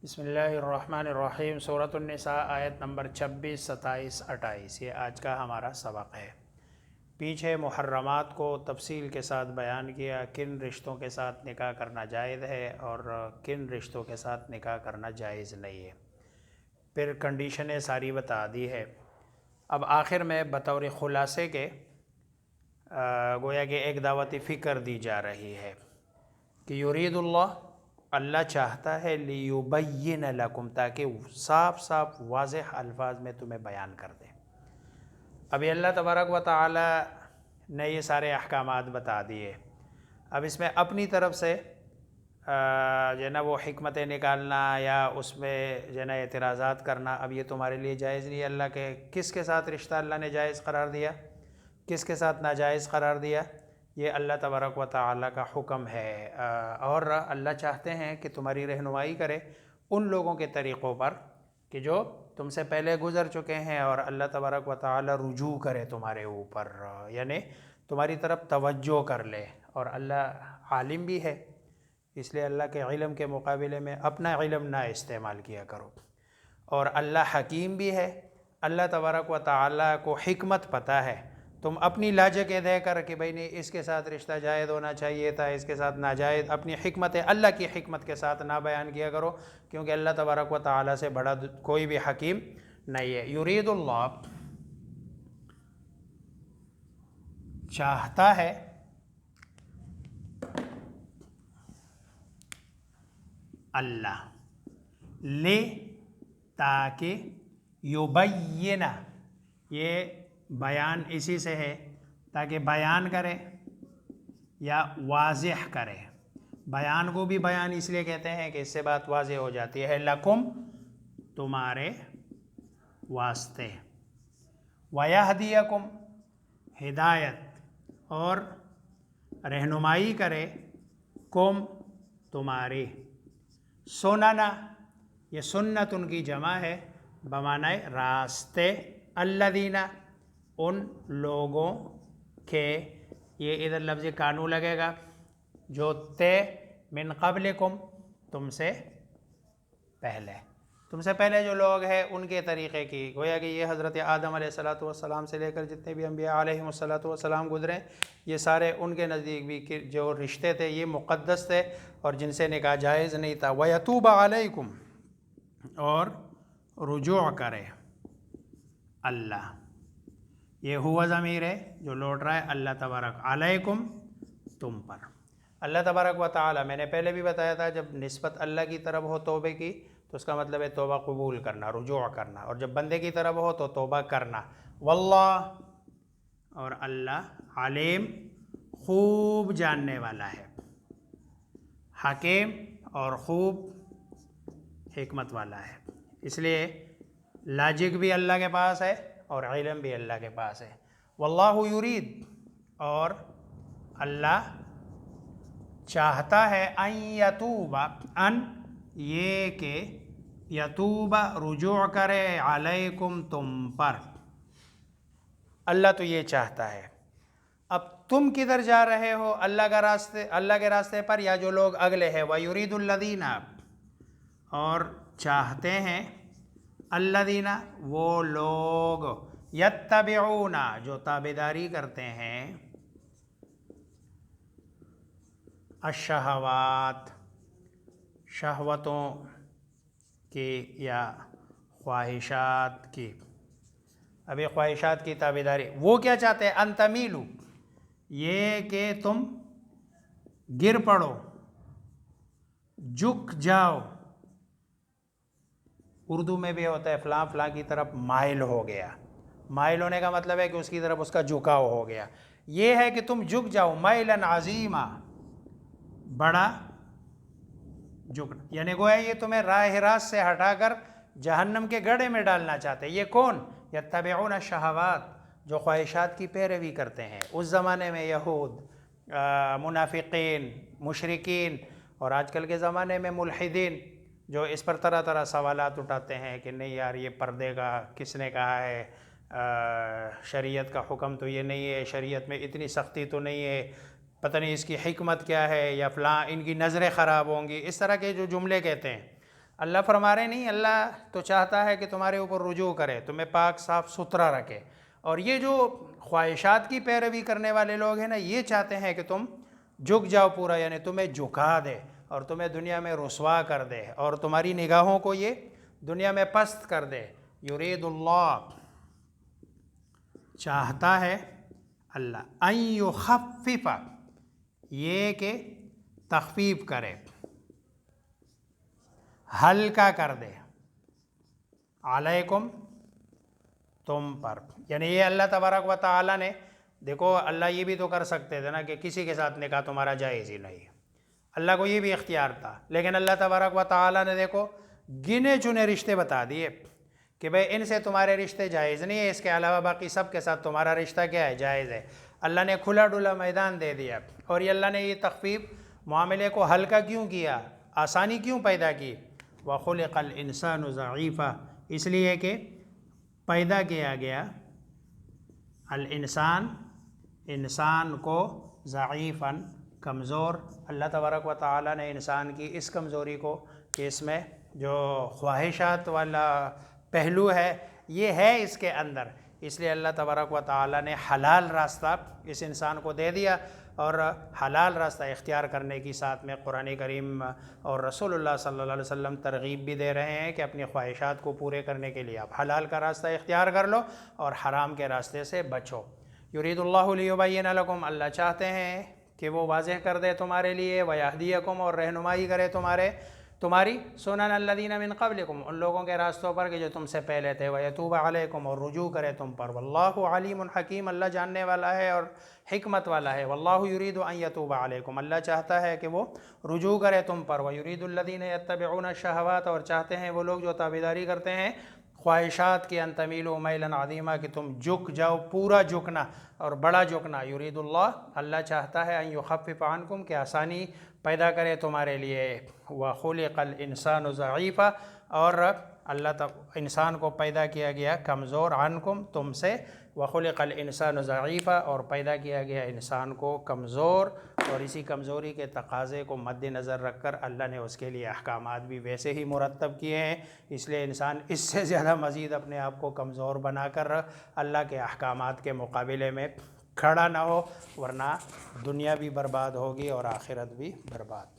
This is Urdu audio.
بسم اللہ الرحمن الرحیم۔ سورۃ النساء آیت نمبر 26، 27، 28 یہ آج کا ہمارا سبق ہے۔ پیچھے محرمات کو تفصیل کے ساتھ بیان کیا، کن رشتوں کے ساتھ نکاح کرنا جائز ہے اور کن رشتوں کے ساتھ نکاح کرنا جائز نہیں ہے، پھر کنڈیشنیں ساری بتا دی ہے۔ اب آخر میں بطور خلاصے کے گویا کہ ایک دعوت فکر دی جا رہی ہے کہ یرید اللہ چاہتا ہے لیبین لکم، تاکہ صاف صاف واضح الفاظ میں تمہیں بیان کر دے۔ ابھی اللہ تبارک و تعالی نے یہ سارے احکامات بتا دیے، اب اس میں اپنی طرف سے جو ہے نا وہ حکمتیں نکالنا یا اس میں جو ہے نا اعتراضات کرنا اب یہ تمہارے لیے جائز نہیں ہے۔ اللہ کے کس کے ساتھ رشتہ اللہ نے جائز قرار دیا، کس کے ساتھ ناجائز قرار دیا، یہ اللہ تبارک و تعالی کا حکم ہے۔ اور اللہ چاہتے ہیں کہ تمہاری رہنمائی کرے ان لوگوں کے طریقوں پر کہ جو تم سے پہلے گزر چکے ہیں، اور اللہ تبارک و تعالی رجوع کرے تمہارے اوپر، یعنی تمہاری طرف توجہ کر لے۔ اور اللہ عالم بھی ہے، اس لیے اللہ کے علم کے مقابلے میں اپنا علم نہ استعمال کیا کرو۔ اور اللہ حکیم بھی ہے، اللہ تبارک و تعالی کو حکمت پتہ ہے، تم اپنی لاجکیں دے کر کہ بھئی نہیں اس کے ساتھ رشتہ جائز ہونا چاہیے تھا، اس کے ساتھ ناجائز، اپنی حکمت اللہ کی حکمت کے ساتھ نہ بیان کیا کرو، کیونکہ اللہ تبارک و تعالی سے بڑا کوئی بھی حکیم نہیں ہے۔ یرید اللہ چاہتا ہے، اللہ لے تاکہ یبین، یہ بیان اسی سے ہے تاکہ بیان کرے یا واضح کرے۔ بیان کو بھی بیان اس لیے کہتے ہیں کہ اس سے بات واضح ہو جاتی ہے، لکم تمہارے واسطے، ویہدیکم ہدایت اور رہنمائی کرے، کم تمہاری، سننا یہ سنت ان کی جمع ہے بمعنی راستے، الذین ان لوگوں کے، یہ ادھر لفظ کانو لگے گا، جو تے من قبلکم تم سے پہلے جو لوگ ہیں ان کے طریقے کی، گویا کہ یہ حضرت آدم علیہ السلام سے لے کر جتنے بھی انبیاء علیہم السلام گزرے، یہ سارے ان کے نزدیک بھی جو رشتے تھے یہ مقدس تھے اور جن سے نکاح جائز نہیں تھا۔ وَيَتُوبَ عَلَيْكُمْ اور رجوع کرے اللہ، یہ ہوا ضمیر ہے جو لوٹ رہا ہے اللہ تبارک، علیکم تم پر۔ اللہ تبارک و تعالی، میں نے پہلے بھی بتایا تھا جب نسبت اللہ کی طرف ہو توبے کی تو اس کا مطلب ہے توبہ قبول کرنا، رجوع کرنا، اور جب بندے کی طرف ہو تو توبہ کرنا۔ واللہ اور اللہ علیم خوب جاننے والا ہے، حکیم اور خوب حکمت والا ہے، اس لیے لاجک بھی اللہ کے پاس ہے اور علم بھی اللہ کے پاس ہے۔ واللہ یرید اور اللہ چاہتا ہے، ان یتوب ان یہ کہ یتوب رجوع کرے، علیکم تم پر، اللہ تو یہ چاہتا ہے۔ اب تم کدھر جا رہے ہو، اللہ کے راستے پر یا جو لوگ اگلے ہیں، وَيُرِيدُ الَّذِينَ اور چاہتے ہیں، الذین وہ لوگ، یتبعون جو تابعداری کرتے ہیں، الشہوات شہوتوں کی یا خواہشات کی، ابھی خواہشات کی تابعداری، وہ کیا چاہتے ہیں، ان تمیلو یہ کہ تم گر پڑو، جھک جاؤ، اردو میں بھی ہوتا ہے فلاں فلاں کی طرف مائل ہو گیا، مائل ہونے کا مطلب ہے کہ اس کی طرف اس کا جھکاؤ ہو گیا، یہ ہے کہ تم جھک جاؤ، مائلاً عظیما بڑا جھکنا، یعنی گویا یہ تمہیں راہ راست سے ہٹا کر جہنم کے گڑھے میں ڈالنا چاہتے ہیں۔ یہ کون، یتبعون الشہوات جو خواہشات کی پیروی کرتے ہیں، اس زمانے میں یہود، منافقین، مشرکین، اور آج کل کے زمانے میں ملحدین جو اس پر طرح طرح سوالات اٹھاتے ہیں کہ نہیں یار یہ پردے کا کس نے کہا ہے، شریعت کا حکم تو یہ نہیں ہے، شریعت میں اتنی سختی تو نہیں ہے، پتہ نہیں اس کی حکمت کیا ہے، یا فلاں ان کی نظریں خراب ہوں گی، اس طرح کے جو جملے کہتے ہیں۔ اللہ فرما رہے نہیں، اللہ تو چاہتا ہے کہ تمہارے اوپر رجوع کرے، تمہیں پاک صاف ستھرا رکھے. اور یہ جو خواہشات کی پیروی کرنے والے لوگ ہیں نا، یہ چاہتے ہیں کہ تم جھک جاؤ پورا، یعنی تمہیں جھکا دے اور تمہیں دنیا میں رسوا کر دے اور تمہاری نگاہوں کو یہ دنیا میں پست کر دے. یرید اللہ، چاہتا ہے اللہ، ان یخفف، یہ کہ تخفیف کرے، ہلکا کر دے، علیکم، تم پر. یعنی یہ اللہ تبارک و تعالیٰ نے، دیکھو اللہ یہ بھی تو کر سکتے تھے نا کہ کسی کے ساتھ نکاح تمہارا جائز ہی نہیں، اللہ کو یہ بھی اختیار تھا، لیکن اللہ تبارک و تعالیٰ نے دیکھو گنے چنے رشتے بتا دیے کہ بھئی ان سے تمہارے رشتے جائز نہیں ہے، اس کے علاوہ باقی سب کے ساتھ تمہارا رشتہ کیا ہے، جائز ہے. اللہ نے کھلا ڈلا میدان دے دیا. اور یہ اللہ نے یہ تخفیف معاملے کو ہلکا کیوں کیا، آسانی کیوں پیدا کی؟ وَخُلِقَ الْإِنسَانُ ضَعِيفًا، اس لیے کہ پیدا کیا گیا الانسان، انسان کو، ضعیفاً، کمزور. اللہ تبارک و تعالیٰ نے انسان کی اس کمزوری کو، کہ اس میں جو خواہشات والا پہلو ہے یہ ہے اس کے اندر، اس لیے اللہ تبارک و تعالیٰ نے حلال راستہ اس انسان کو دے دیا. اور حلال راستہ اختیار کرنے کی ساتھ میں قرآن کریم اور رسول اللہ صلی اللہ علیہ وسلم ترغیب بھی دے رہے ہیں کہ اپنی خواہشات کو پورے کرنے کے لیے آپ حلال کا راستہ اختیار کر لو اور حرام کے راستے سے بچو. یرید اللہ لیبین لکم، اللہ چاہتے ہیں کہ وہ واضح کر دے تمہارے لیے، ویہدیکم، اور رہنمائی کرے تمہاری سنن الذین من قبلکم، ان لوگوں کے راستوں پر کہ جو تم سے پہلے تھے، ویتوب علیکم، اور رجوع کرے تم پر. واللہ علیم حکیم، اللہ جاننے والا ہے اور حکمت والا ہے. واللہ یرید ان یتوب علیکم، اللہ چاہتا ہے کہ وہ رجوع کرے تم پر. ویرید الذین یتبعون الشہوات، اور چاہتے ہیں وہ لوگ جو تابعداری کرتے ہیں خواہشات کی، ان تمیلوا میلا عظیما، کہ تم جھک جاؤ پورا جھکنا اور بڑا جھکنا. یرید اللہ، اللہ چاہتا ہے ان یخفف عنکم، کہ آسانی پیدا کرے تمہارے لیے. وَخُلِقَ الْإِنسَانُ ضَعِيفًا، اور اللہ انسان کو پیدا کیا گیا کمزور، عنکم، تم سے. وَخُلِقَ الْإِنسَانُ ضَعِيفًا، اور پیدا کیا گیا انسان کو کمزور. اور اسی کمزوری کے تقاضے کو مد نظر رکھ کر اللہ نے اس کے لیے احکامات بھی ویسے ہی مرتب کیے ہیں. اس لیے انسان اس سے زیادہ مزید اپنے آپ کو کمزور بنا کر اللہ کے احکامات کے مقابلے میں کھڑا نہ ہو، ورنہ دنیا بھی برباد ہوگی اور آخرت بھی برباد.